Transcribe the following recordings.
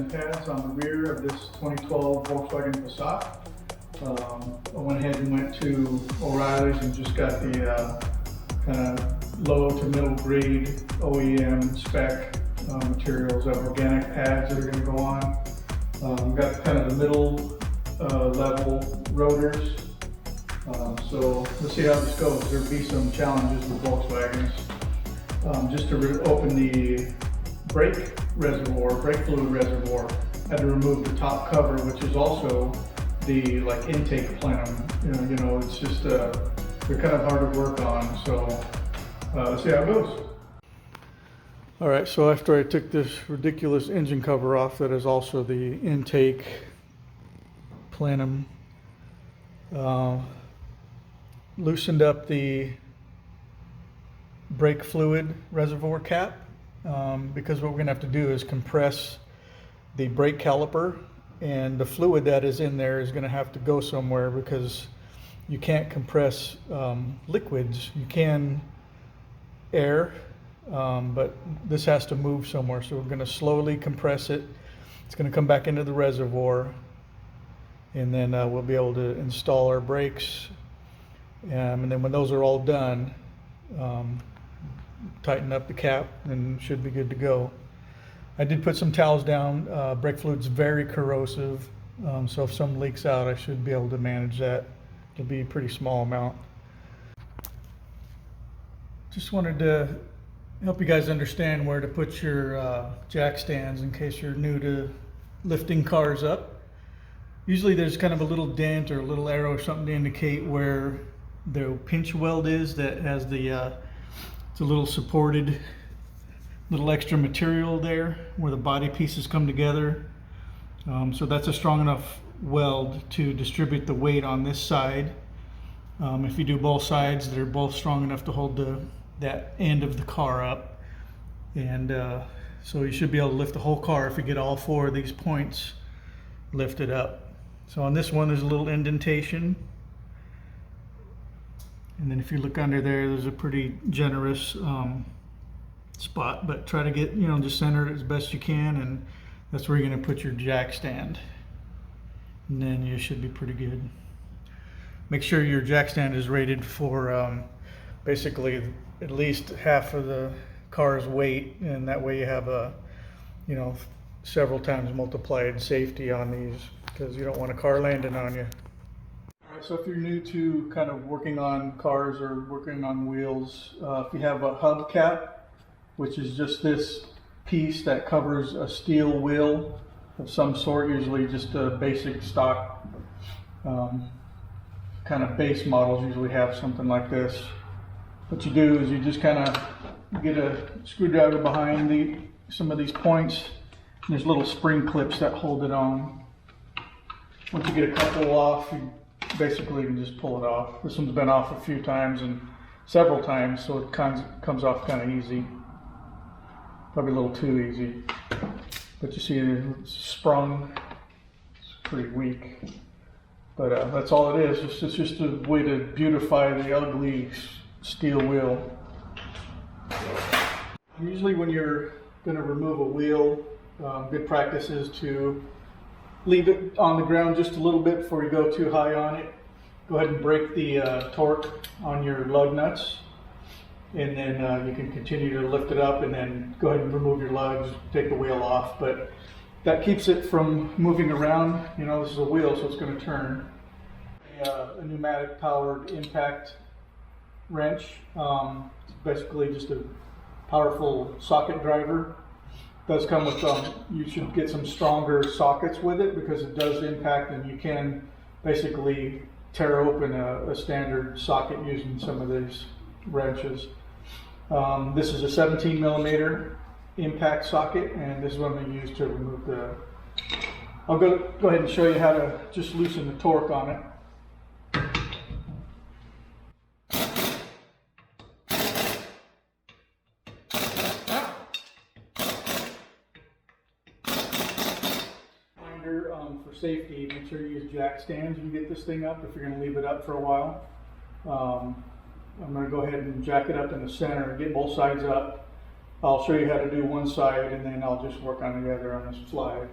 and pads on the rear of this 2012 Volkswagen Passat. I went ahead and went to O'Reilly's and just got the kind of low to middle grade OEM spec materials of organic pads that are going to go on. Got kind of the middle level rotors. So let's see how this goes. There'll be some challenges with Volkswagens. Just to open the brake fluid reservoir, I had to remove the top cover, which is also the intake plenum. You know, it's just they're kind of hard to work on. So let's see how it goes. All right, so after I took this ridiculous engine cover off, that is also the intake plenum, loosened up the brake fluid reservoir cap, because what we're going to have to do is compress the brake caliper, and the fluid that is in there is going to have to go somewhere, because you can't compress liquids. You can air, but this has to move somewhere. So we're going to slowly compress it. It's going to come back into the reservoir, and then we'll be able to install our brakes. And then when those are all done, tighten up the cap and should be good to go. I did put some towels down. Brake fluid's very corrosive, so if some leaks out, I should be able to manage that. It'll be a pretty small amount. Just wanted to help you guys understand where to put your jack stands in case you're new to lifting cars up. Usually there's kind of a little dent or a little arrow or something to indicate where the pinch weld is that has the it's a little supported little extra material there where the body pieces come together. So that's a strong enough weld to distribute the weight on this side. If you do both sides, they're both strong enough to hold that end of the car up, and so you should be able to lift the whole car if you get all four of these points lifted up. So on this one there's a little indentation, and then if you look under there's a pretty generous spot, but try to get, just center it as best you can, and that's where you're going to put your jack stand, and then you should be pretty good. Make sure your jack stand is rated for basically at least half of the car's weight, and that way you have a several times multiplied safety on these, because you don't want a car landing on you. All right, so if you're new to kind of working on cars or working on wheels, if you have a hub cap, which is just this piece that covers a steel wheel of some sort, usually just a basic stock kind of base models usually have something like this. What you do is you just kind of get a screwdriver behind some of these points, and there's little spring clips that hold it on. Once you get a couple off, you basically can just pull it off. This one's been off a few times and several times, so it comes off kind of easy. Probably a little too easy. But you see it's sprung. It's pretty weak. But that's all it is. It's just a way to beautify the ugly steel wheel. Usually when you're going to remove a wheel, good practice is to leave it on the ground just a little bit before you go too high on it. Go ahead and break the torque on your lug nuts, and then you can continue to lift it up, and then go ahead and remove your lugs, take the wheel off. But that keeps it from moving around. This is a wheel, so it's going to turn. A pneumatic powered impact wrench. It's basically just a powerful socket driver. It does come with you should get some stronger sockets with it, because it does impact, and you can basically tear open a standard socket using some of these wrenches. This is a 17 millimeter impact socket, and this is what I'm going to use to remove the... I'll go ahead and show you how to just loosen the torque on it. For safety, make sure you use jack stands when you get this thing up, if you're going to leave it up for a while. I'm going to go ahead and jack it up in the center and get both sides up. I'll show you how to do one side, and then I'll just work on the other on this slide.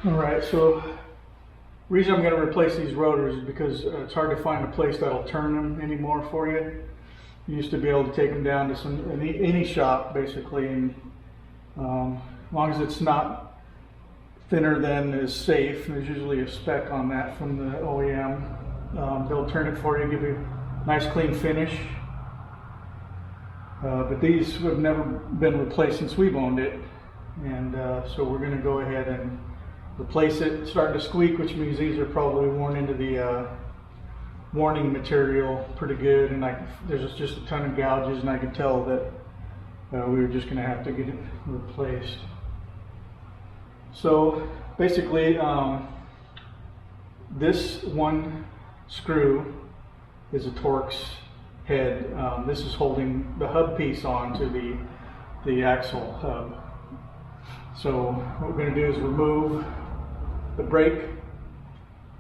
Alright, so the reason I'm going to replace these rotors is because it's hard to find a place that'll turn them anymore for you. You used to be able to take them down to any shop basically, and as long as it's not thinner than is safe, there's usually a spec on that from the OEM. They'll turn it for you, give you a nice clean finish. But these have never been replaced since we've owned it, and so we're going to go ahead and replace it. It's starting to squeak, which means these are probably worn into the warning material pretty good, and there's just a ton of gouges, and I could tell that we were just going to have to get it replaced. So basically, this one screw is a Torx head. This is holding the hub piece on to the axle hub. So what we're going to do is remove the brake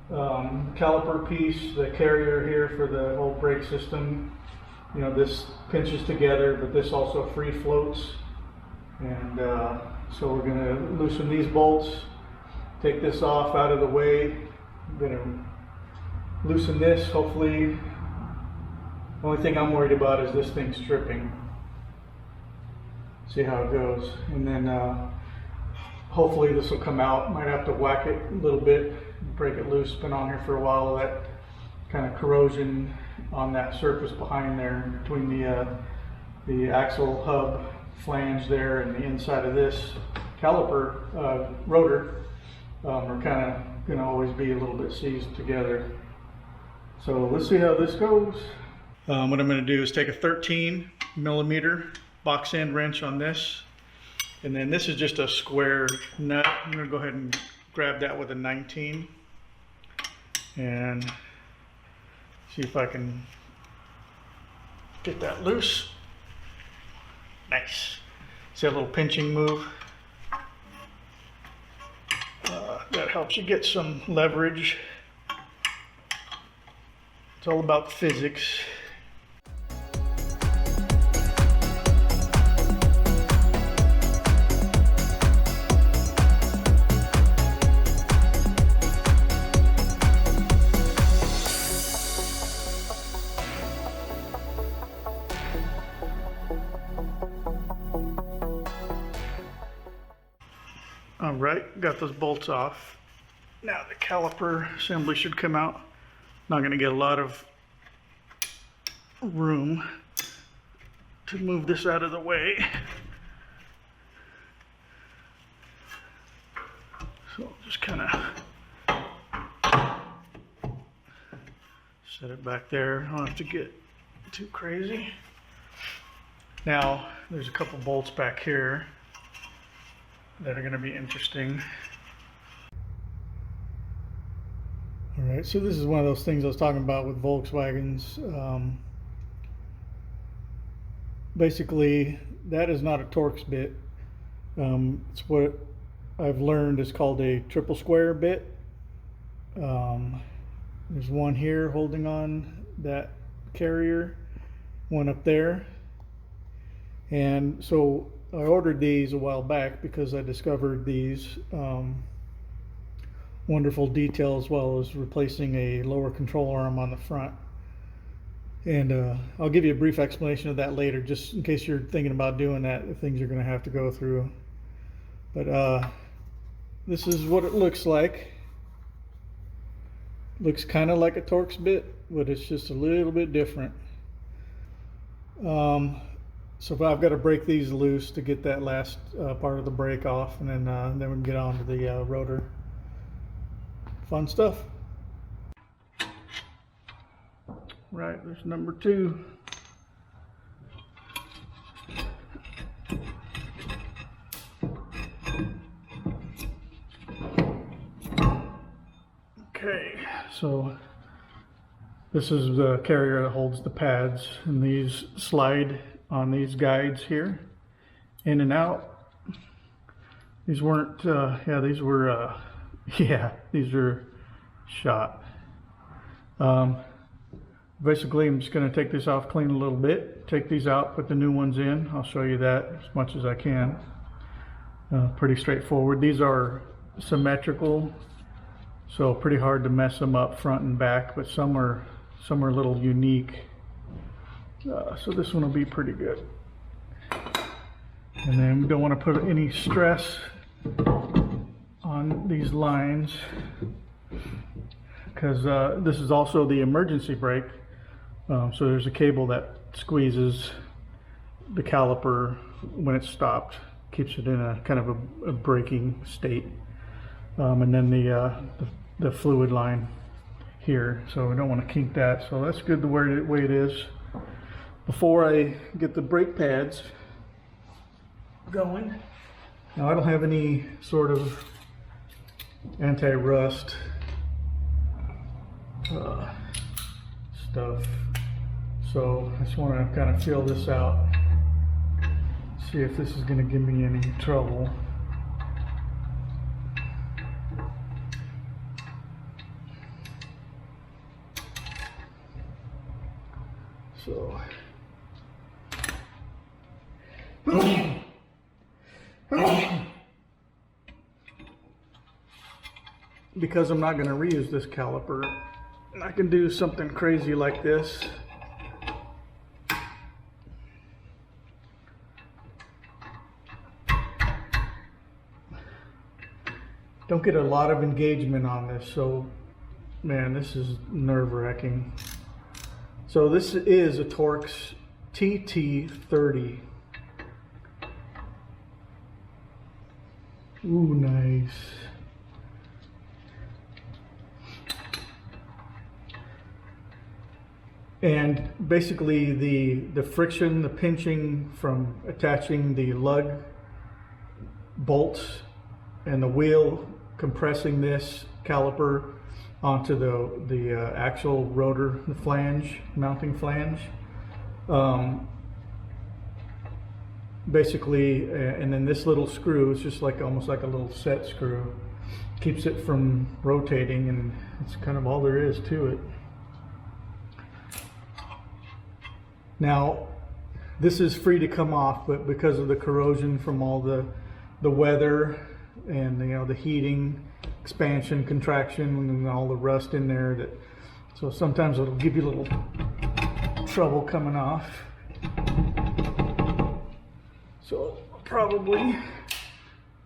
caliper piece, the carrier here for the whole brake system. You know, this pinches together, but this also free floats. And so we're going to loosen these bolts, take this off out of the way. I'm going to loosen this. Hopefully, the only thing I'm worried about is this thing stripping. See how it goes. And then hopefully this will come out. Might have to whack it a little bit, break it loose. Been on here for a while. That kind of corrosion on that surface behind there between the axle hub flange there and the inside of this caliper rotor are kind of going to always be a little bit seized together. So let's see how this goes. What I'm going to do is take a 13mm box end wrench on this. And then this is just a square nut. I'm going to go ahead and grab that with a 19 and see if I can get that loose. Nice. See that little pinching move? That helps you get some leverage. It's all about physics. All right, got those bolts off. Now the caliper assembly should come out. Not going to get a lot of room to move this out of the way. So I'll just kind of set it back there. I don't have to get too crazy. Now there's a couple bolts back here that are going to be interesting. All right, so this is one of those things I was talking about with Volkswagens. Basically, that is not a Torx bit. It's what I've learned is called a triple square bit. There's one here holding on that carrier, one up there. And so I ordered these a while back because I discovered these wonderful detail, as well as replacing a lower control arm on the front. And I'll give you a brief explanation of that later, just in case you're thinking about doing that, the things you're going to have to go through. But this is what it looks like. Looks kind of like a Torx bit, but it's just a little bit different. So I've got to break these loose to get that last part of the brake off, and then we can get on to the rotor. Fun stuff. Right, there's number 2. Okay, so this is the carrier that holds the pads, and these slide on these guides here, in and out. These weren't, these were, these are shot. Basically, I'm just going to take this off, clean a little bit, take these out, put the new ones in. I'll show you that as much as I can. Pretty straightforward. These are symmetrical, so pretty hard to mess them up front and back, but some are a little unique. So this one will be pretty good. And then we don't want to put any stress on these lines, because this is also the emergency brake. So there's a cable that squeezes the caliper when it's stopped, keeps it in a kind of a braking state. And then the fluid line here, so we don't want to kink that. So that's good the way it is. Before I get the brake pads going, now I don't have any sort of anti-rust stuff, so I just want to kind of feel this out, see if this is going to give me any trouble. So because I'm not going to reuse this caliper, I can do something crazy like this. Don't get a lot of engagement on this, so man, this is nerve-wracking. So this is a Torx TT30. Ooh, nice. And basically the friction, the pinching from attaching the lug bolts and the wheel compressing this caliper onto the actual rotor, the flange, mounting flange. Basically, and then this little screw is just like almost like a little set screw, keeps it from rotating, and it's kind of all there is to it. Now, this is free to come off, but because of the corrosion from all the weather and the heating, expansion, contraction, and all the rust in there, so sometimes it'll give you a little trouble coming off. So probably,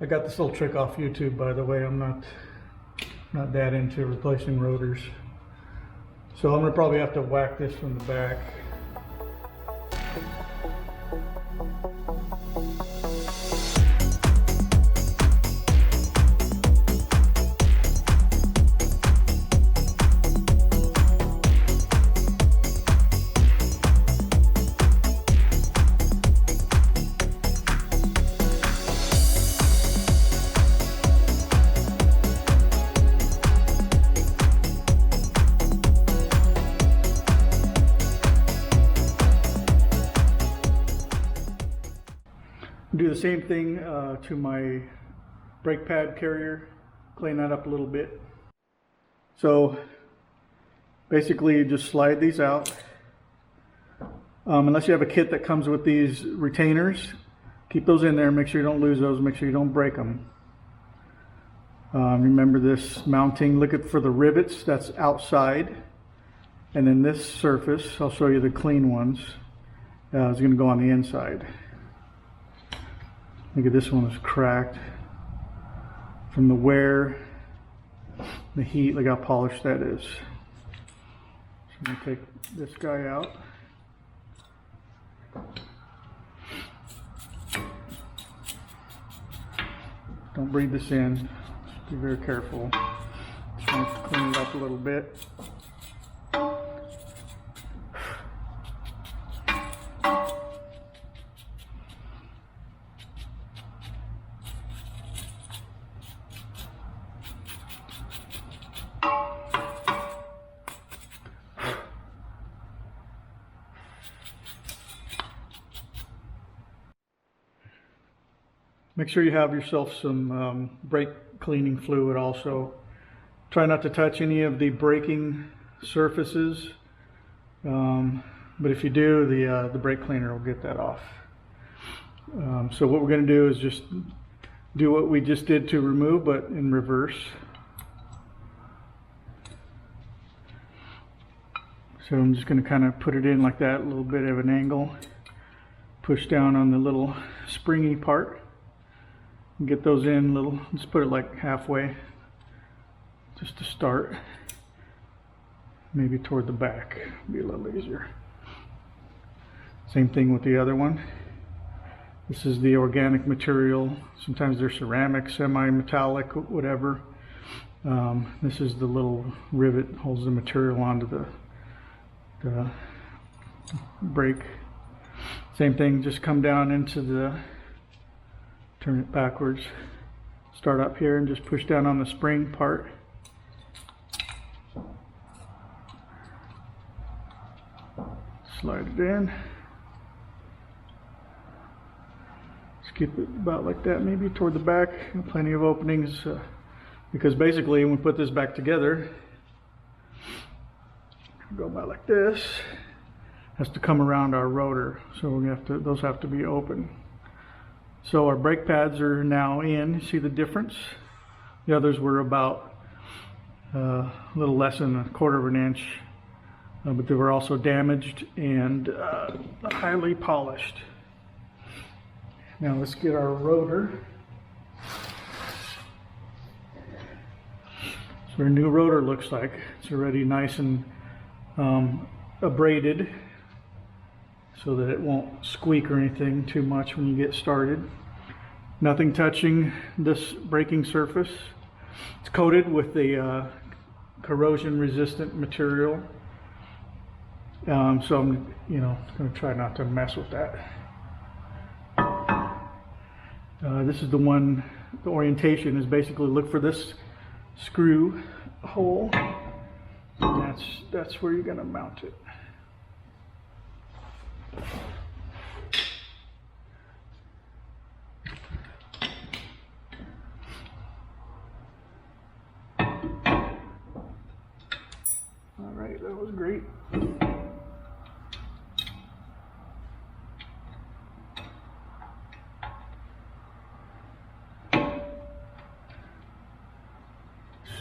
I got this little trick off YouTube, by the way. I'm not that into replacing rotors, so I'm gonna probably have to whack this from the back. Do the same thing to my brake pad carrier, clean that up a little bit. So basically you just slide these out. Unless you have a kit that comes with these retainers, keep those in there, make sure you don't lose those, make sure you don't break them. Remember this mounting, look for the rivets, that's outside. And then this surface, I'll show you the clean ones, is going to go on the inside. Look at this one, is cracked from the wear, the heat. Look how polished that is. So I'm going to take this guy out. Don't breathe this in. Just be very careful. Just want to clean it up a little bit. Make sure you have yourself some brake cleaning fluid also. Try not to touch any of the braking surfaces, but if you do, the brake cleaner will get that off. So what we're going to do is just do what we just did to remove, but in reverse. So I'm just going to kind of put it in like that, a little bit of an angle. Push down on the little springy part. And get those in a little, just put it like halfway, just to start. Maybe toward the back, be a little easier. Same thing with the other one. This is the organic material. Sometimes they're ceramic, semi-metallic, whatever. This is the little rivet, holds the material onto the brake. Same thing, just come down into the, turn it backwards. Start up here and just push down on the spring part. Slide it in. Just keep it about like that, maybe toward the back. Plenty of openings, because basically when we put this back together, go about like this, has to come around our rotor, so we have to, those have to be open. So our brake pads are now in. See the difference? The others were about a little less than 1/4 of an inch, but they were also damaged and highly polished. Now let's get our rotor. So our new rotor looks like. It's already nice and abraded, so that it won't squeak or anything too much when you get started. Nothing touching this braking surface. It's coated with the corrosion resistant material. So I'm, going to try not to mess with that. This is the one, the orientation is basically look for this screw hole. And that's where you're going to mount it. All right, that was great.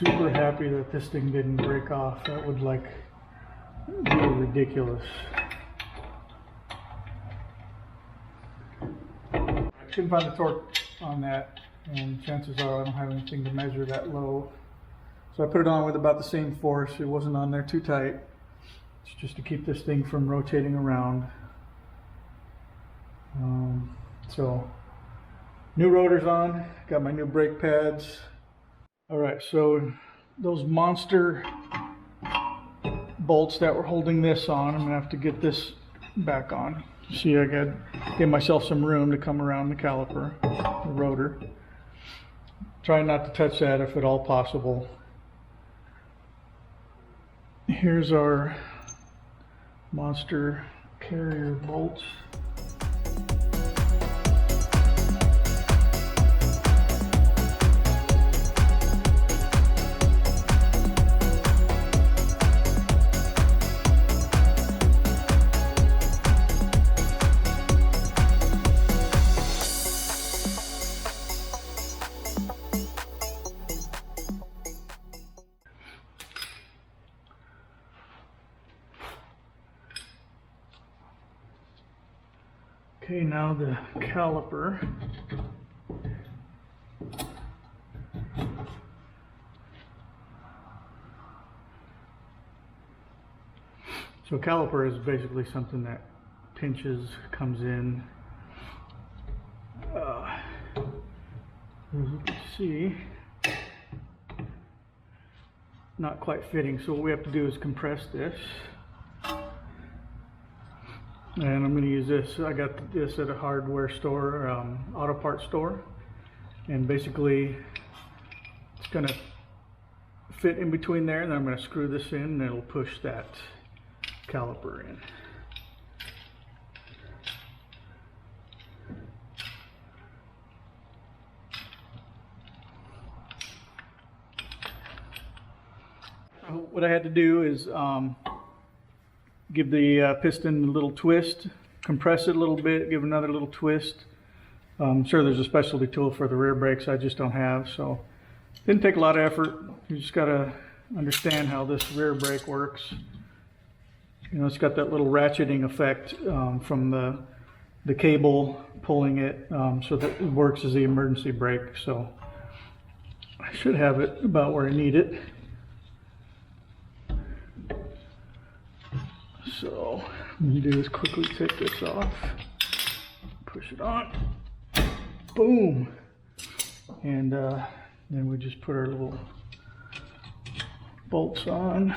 Super happy that this thing didn't break off. That would be ridiculous. I couldn't find the torque on that, and chances are I don't have anything to measure that low. So I put it on with about the same force. It wasn't on there too tight. It's just to keep this thing from rotating around. So new rotor's on, got my new brake pads. All right, so those monster bolts that were holding this on, I'm gonna have to get this back on. See, I got give myself some room to come around the caliper, the rotor. Try not to touch that if at all possible. Here's our monster carrier bolts. Okay, now the caliper. So caliper is basically something that pinches, comes in. As you can see, not quite fitting. So what we have to do is compress this. And I'm going to use this. I got this at a hardware store, auto parts store, and basically it's going to fit in between there, and then I'm going to screw this in and it'll push that caliper in. what I had to do is give the piston a little twist, compress it a little bit, give another little twist. I'm sure there's a specialty tool for the rear brakes I just don't have, so didn't take a lot of effort. You just got to understand how this rear brake works. You know, it's got that little ratcheting effect from the cable pulling it so that it works as the emergency brake. So I should have it about where I need it. So what I'm going to do is quickly take this off, push it on, boom, and then we just put our little bolts on.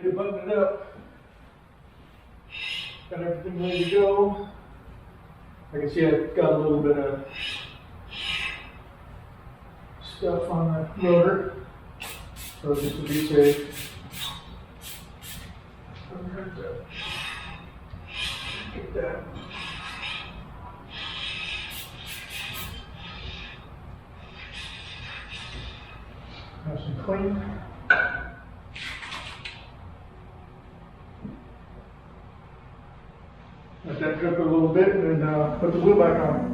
To button it up. Got everything ready to go. I can see I've got a little bit of stuff on the rotor, so just to be safe, I'm going to get that. Have some clean. Let that drip a little bit and then put the glue back on.